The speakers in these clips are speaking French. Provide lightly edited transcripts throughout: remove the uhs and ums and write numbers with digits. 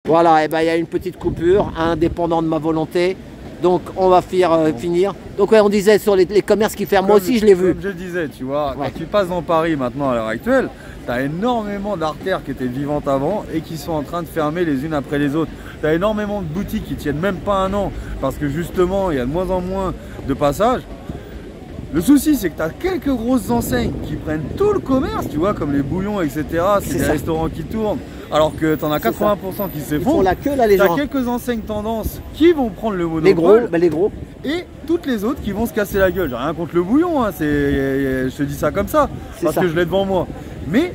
Voilà, et ben il y a une petite coupure, indépendant de ma volonté. Donc on va finir. Donc ouais, on disait sur les commerces qui ferment, moi aussi je l'ai vu. Comme je disais, tu vois, Ouais. quand tu passes dans Paris maintenant à l'heure actuelle, tu as énormément d'artères qui étaient vivantes avant et qui sont en train de fermer les unes après les autres. Tu as énormément de boutiques qui tiennent même pas un an parce que justement il y a de moins en moins de passages. Le souci, c'est que tu as quelques grosses enseignes qui prennent tout le commerce, tu vois, comme les bouillons, etc. C'est des restaurants qui tournent, alors que tu en as 80% qui s'effondrent. Ils font la queue là, les gens. Tu as quelques enseignes tendances qui vont prendre le monopole. Les gros, ben les gros. Et toutes les autres qui vont se casser la gueule. J'ai rien contre le bouillon, hein, je te dis ça comme ça, parce que je l'ai devant moi. Mais,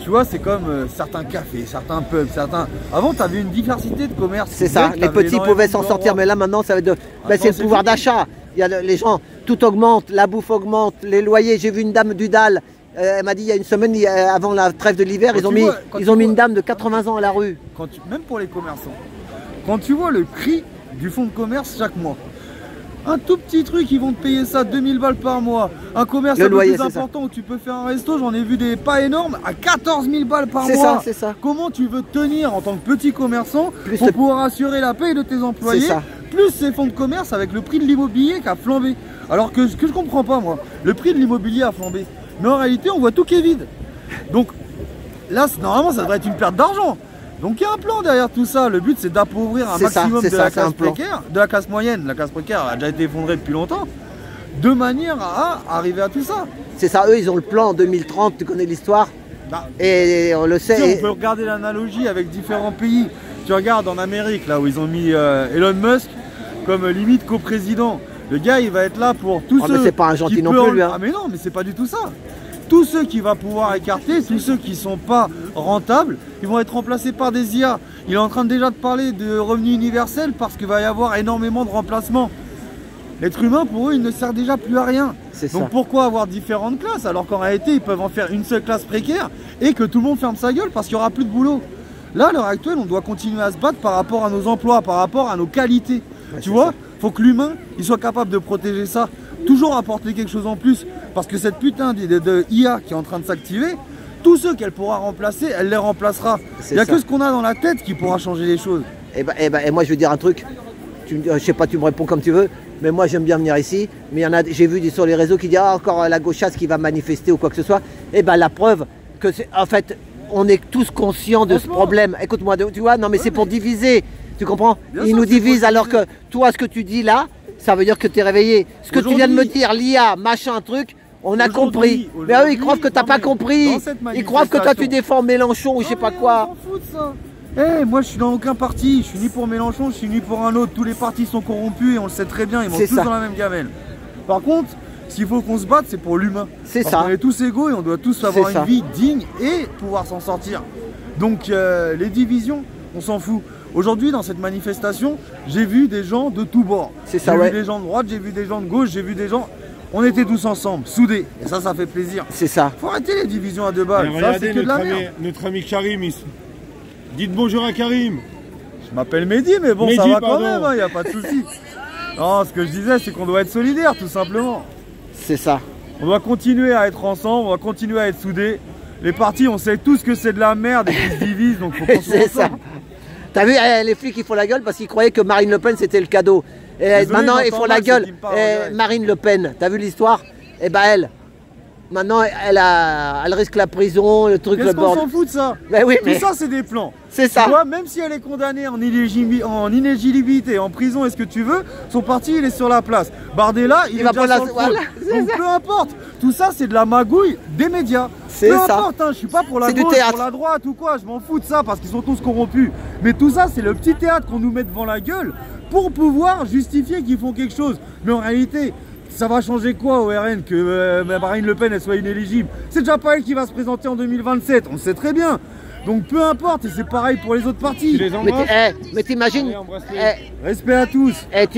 tu vois, c'est comme certains cafés, certains pubs, certains... Avant, tu avais une diversité de commerces. C'est ça, les petits pouvaient s'en sortir, mais là maintenant, ça va être de... Ben, c'est le pouvoir d'achat. Il y a les gens, tout augmente, la bouffe augmente, les loyers. J'ai vu une dame du DAL, elle m'a dit il y a une semaine, avant la trêve de l'hiver, ils ont mis une dame de 80 ans à la rue. Même pour les commerçants, quand tu vois le prix du fonds de commerce chaque mois, un tout petit truc, ils vont te payer ça 2000 balles par mois. Un commerce un peu plus important où tu peux faire un resto, j'en ai vu des pas énormes, à 14 000 balles par mois. C'est ça. Comment tu veux tenir en tant que petit commerçant pour pouvoir assurer la paye de tes employés, plus ces fonds de commerce avec le prix de l'immobilier qui a flambé. Alors que ce que je comprends pas moi, le prix de l'immobilier a flambé. Mais en réalité, on voit tout qui est vide. Donc là, normalement, ça devrait être une perte d'argent. Donc il y a un plan derrière tout ça. Le but, c'est d'appauvrir un maximum de la classe précaire, de la classe moyenne. La classe précaire a déjà été effondrée depuis longtemps, de manière à arriver à tout ça. C'est ça, eux, ils ont le plan en 2030, tu connais l'histoire. Et on le sait. Tu sais, on peut regarder l'analogie avec différents pays. Tu regardes en Amérique, là où ils ont mis Elon Musk comme limite coprésident. Le gars, il va être là pour tous ceux. Mais c'est pas un gentil non plus, lui. Ah, mais non, mais c'est pas du tout ça. Tous ceux qui va pouvoir écarter, tous ceux qui sont pas rentables, ils vont être remplacés par des IA. Il est en train déjà de parler de revenu universel parce qu'il va y avoir énormément de remplacements. L'être humain, pour eux, il ne sert déjà plus à rien. Donc pourquoi avoir différentes classes alors qu'en réalité, ils peuvent en faire une seule classe précaire et que tout le monde ferme sa gueule parce qu'il n'y aura plus de boulot. Là, à l'heure actuelle, on doit continuer à se battre par rapport à nos emplois, par rapport à nos qualités. Tu vois, faut que l'humain, il soit capable de protéger ça, toujours apporter quelque chose en plus. Parce que cette putain de IA qui est en train de s'activer, tous ceux qu'elle pourra remplacer, elle les remplacera. Il n'y a que ce qu'on a dans la tête qui pourra changer les choses. Et moi, je vais dire un truc. Je sais pas, tu me réponds comme tu veux, mais moi, j'aime bien venir ici. Mais j'ai vu sur les réseaux qui disent encore la gauchasse qui va manifester ou quoi que ce soit. Et ben la preuve que c'est en fait, on est tous conscients de ce problème. Écoute-moi, tu vois, non mais c'est pour diviser. Tu comprends? Ils nous divisent alors que toi, ce que tu dis là, ça veut dire que tu es réveillé. Ce que tu viens de me dire, l'IA, machin, truc, on a compris. Mais eux, ils croient que tu n'as pas compris. Ils croient que toi, tu défends Mélenchon ou je sais pas quoi. On s'en fout de ça. Moi, je suis dans aucun parti. Je suis ni pour Mélenchon, je suis ni pour un autre. Tous les partis sont corrompus et on le sait très bien. Ils mangent tous dans la même gamelle. Par contre, s'il faut qu'on se batte, c'est pour l'humain. C'est ça. On est tous égaux et on doit tous avoir une vie digne et pouvoir s'en sortir. Donc, les divisions, on s'en fout. Aujourd'hui, dans cette manifestation, j'ai vu des gens de tous bords. J'ai vu des gens de droite, j'ai vu des gens de gauche, j'ai vu des gens... On était tous ensemble, soudés. Et ça fait plaisir. C'est ça. Faut arrêter les divisions à deux balles. Ça, c'est que de la merde. Notre ami Karim, dites bonjour à Karim. Je m'appelle Mehdi, mais bon, Mehdi, ça va quand même, il n'y a pas de souci. Non, ce que je disais, c'est qu'on doit être solidaires, tout simplement. C'est ça. On doit continuer à être ensemble, on doit continuer à être soudés. Les partis, on sait tous que c'est de la merde et qu'ils se divisent, donc faut qu'on soit ensemble. T'as vu, les flics, ils font la gueule parce qu'ils croyaient que Marine Le Pen, c'était le cadeau. Et désolé, maintenant, ils font la gueule. Marine Le Pen, t'as vu l'histoire? Eh ben, maintenant, elle risque la prison, le truc, le bordel. Qu'est-ce qu'on s'en fout de ça? Tout ça, c'est des plans. C'est ça. Tu vois, même si elle est condamnée en inéligibilité, en prison, est-ce que tu veux, son parti, il est sur la place. Bardella, il est déjà sur le trône. Donc, peu importe. Tout ça, c'est de la magouille des médias. Peu importe, hein, je suis pas pour la gauche, pour la droite ou quoi, je m'en fous de ça parce qu'ils sont tous corrompus. Mais tout ça, c'est le petit théâtre qu'on nous met devant la gueule pour pouvoir justifier qu'ils font quelque chose. Mais en réalité, ça va changer quoi au RN que Marine Le Pen elle soit inéligible? C'est déjà pas elle qui va se présenter en 2027, on le sait très bien. Donc peu importe, et c'est pareil pour les autres partis. Mais t'imagines... Respect à tous.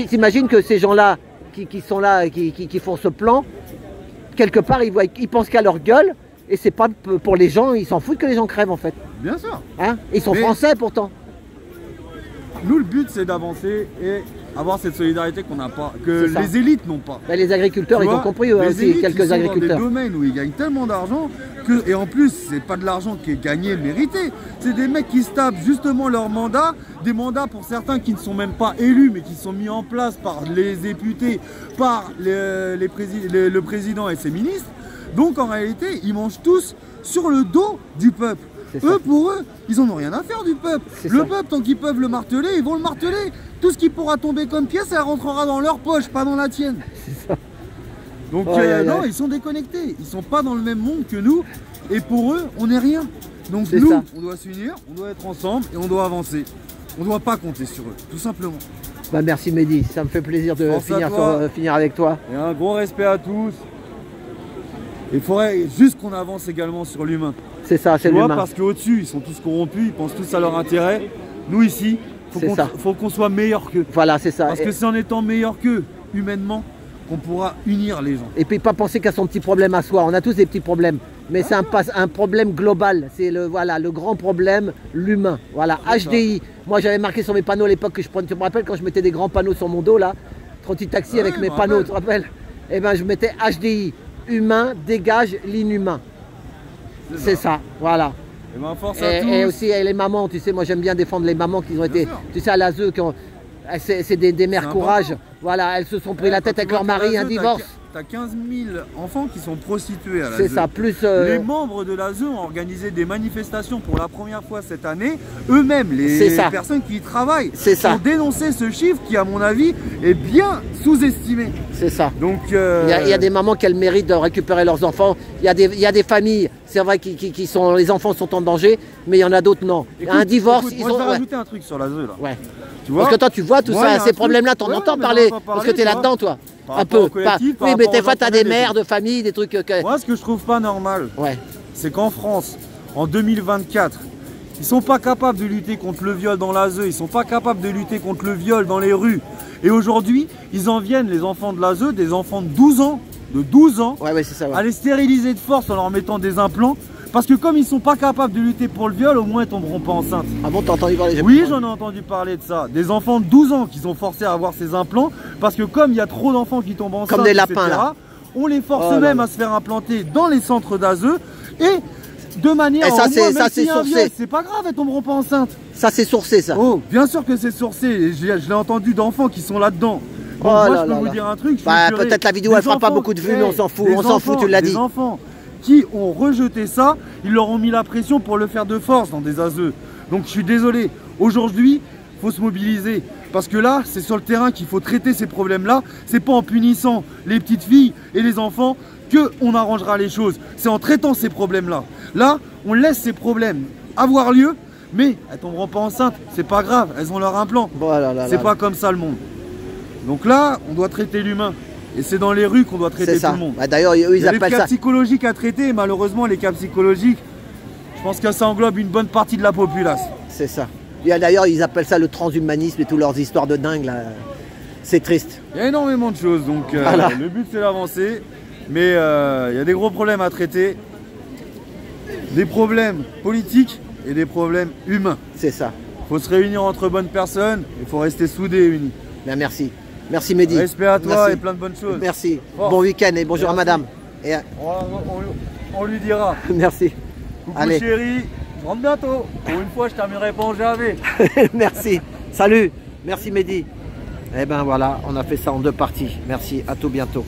T'imagines que ces gens-là, qui sont là, qui font ce plan, quelque part, ils pensent qu'à leur gueule, et c'est pas pour les gens, ils s'en foutent que les gens crèvent en fait. Bien sûr. Hein, ils sont français pourtant. Nous, le but, c'est d'avancer et avoir cette solidarité qu'on n'a pas, que C'est ça. les élites n'ont pas. Ben, les agriculteurs, Tu ils vois, ont compris les aussi, élites, quelques ils sont agriculteurs. dans des domaines où ils gagnent tellement d'argent que, et en plus, c'est pas de l'argent qui est gagné, mérité. C'est des mecs qui se tapent justement leur mandat, des mandats pour certains qui ne sont même pas élus, mais qui sont mis en place par les députés, par le président et ses ministres. Donc en réalité, ils mangent tous sur le dos du peuple. C'est ça. Eux, pour eux, ils en ont rien à faire du peuple. C'est Le ça. peuple, tant qu'ils peuvent le marteler, ils vont le marteler. Tout ce qui pourra tomber comme pièce, ça rentrera dans leur poche, pas dans la tienne. C'est ça. Donc Ouais, ouais, non, ouais. ils sont déconnectés. Ils sont pas dans le même monde que nous. Et pour eux, on n'est rien. Donc C'est nous, ça. on doit s'unir, on doit être ensemble et on doit avancer. On ne doit pas compter sur eux, tout simplement. Bah, merci Mehdi, ça me fait plaisir de Pense à toi. finir avec toi. Et un gros respect à tous. Il faudrait juste qu'on avance également sur l'humain. C'est ça, c'est Tu vois, l'humain. parce qu'au-dessus, ils sont tous corrompus, ils pensent tous à leur intérêt. Nous ici, C'est ça. faut qu'on soit meilleurs qu'eux. Voilà, c'est ça. Parce que c'est en étant meilleurs qu'eux, humainement, qu'on pourra unir les gens. Et puis pas penser qu'à son petit problème à soi. On a tous des petits problèmes. Mais c'est un problème global. C'est voilà, le grand problème, l'humain. Voilà, HDI. Moi j'avais marqué sur mes panneaux à l'époque que je prenais. Tu me rappelles quand je mettais des grands panneaux sur mon dos là, Trotty Taxi Ouais, avec je mes me panneaux, rappelle. tu te rappelles? Eh ben je mettais HDI. Humain dégage l'inhumain. C'est ça, voilà. Et ben, force à tous. Et aussi les mamans, tu sais, moi j'aime bien défendre les mamans qui ont été, sûr. tu sais, à l'ASE, c'est des mères C'est courage. important. Voilà, elles se sont pris la tête Quand avec tu leur vois mari, que un l'ASE, divorce. T'as 15 000 enfants qui sont prostitués à l'ASE. C'est ça, plus. Les membres de l'ASE ont organisé des manifestations pour la première fois cette année. Eux-mêmes, C'est les ça. personnes qui y travaillent, C'est ça. ont dénoncé ce chiffre qui, à mon avis, est bien sous-estimé. C'est ça. Donc, Il y a des mamans qui ont le mérite de récupérer leurs enfants. Il y a des familles, c'est vrai, qui sont, les enfants sont en danger, mais il y en a d'autres non. écoute, Un divorce, écoute, ils moi, ont. je vais Ouais. rajouter un truc sur l'ASE là. Ouais. Tu vois Parce que toi, tu vois tout Moi, il y a ça, un ces truc- problèmes-là, t'en Ouais, entends mais parler. j'en entends Parce que parler, t'es tu là-dedans, vois. toi. Par Un rapport peu. au collectif, par Oui, mais rapport des aux fois, t'as enfants des des mères autres. de famille, des trucs que. Moi, ce que je trouve pas normal, Ouais. c'est qu'en France, en 2024, ils sont pas capables de lutter contre le viol dans l'ASE, ils sont pas capables de lutter contre le viol dans les rues. Et aujourd'hui, ils en viennent, les enfants de l'ASE, des enfants de 12 ans, Ouais, c'est ça. Ouais. à les stériliser de force en leur mettant des implants. Parce que comme ils sont pas capables de lutter pour le viol, au moins ils tomberont pas enceintes. Ah bon, t'as entendu parler? Oui, j'en ai entendu parler de ça. Des enfants de 12 ans qui sont forcés à avoir ces implants. Parce que comme il y a trop d'enfants qui tombent enceintes, Comme des lapins, etc., là. on les force Oh là même là. à se faire implanter dans les centres d'ASE. Et de manière Et ça, au c'est- moins, ça, même c'est s'il y a un sourcé. viol, c'est pas grave, elles tomberont pas enceintes. Ça, c'est sourcé, ça. Oh, bien sûr que c'est sourcé. Et je l'ai entendu d'enfants qui sont là-dedans. Donc Oh moi, là je peux là vous là. dire un truc. je Bah, suis curé. peut-être la vidéo, Des elle fera pas enfants- beaucoup de vues, mais on s'en fout. des On s'en fout, enfants- tu l'as dit. Des enfants qui ont rejeté ça, ils leur ont mis la pression pour le faire de force dans des ASE. Donc je suis désolé. Aujourd'hui, il faut se mobiliser. Parce que là, c'est sur le terrain qu'il faut traiter ces problèmes-là. C'est pas en punissant les petites filles et les enfants qu'on arrangera les choses. C'est en traitant ces problèmes-là. Là, on laisse ces problèmes avoir lieu, mais elles tomberont pas enceintes. C'est pas grave, elles ont leur implant. Voilà, là, C'est là. pas comme ça le monde. Donc là, on doit traiter l'humain. Et c'est dans les rues qu'on doit traiter C'est tout ça. le monde. Bah, d'ailleurs, eux, Il ils y a les appellent cas ça. psychologiques à traiter, et malheureusement, les cas psychologiques, je pense que ça englobe une bonne partie de la populace. C'est ça. D'ailleurs, ils appellent ça le transhumanisme et toutes leurs histoires de dingue, là. C'est triste. Il y a énormément de choses, donc Voilà. le but c'est d'avancer, mais il y a des gros problèmes à traiter, des problèmes politiques et des problèmes humains. C'est ça. Il faut se réunir entre bonnes personnes, il faut rester soudés et unis. Ben, merci. Merci, Mehdi. Respect à toi Merci. et plein de bonnes choses. Merci. Bon. Bon week-end et bonjour à Merci. madame. Et, On lui dira. merci. Coucou Allez. chérie, je rentre bientôt. Pour une fois, je terminerai pas en JAV. Merci. Salut. Merci, Mehdi. Eh ben voilà, on a fait ça en 2 parties. Merci. À tout bientôt.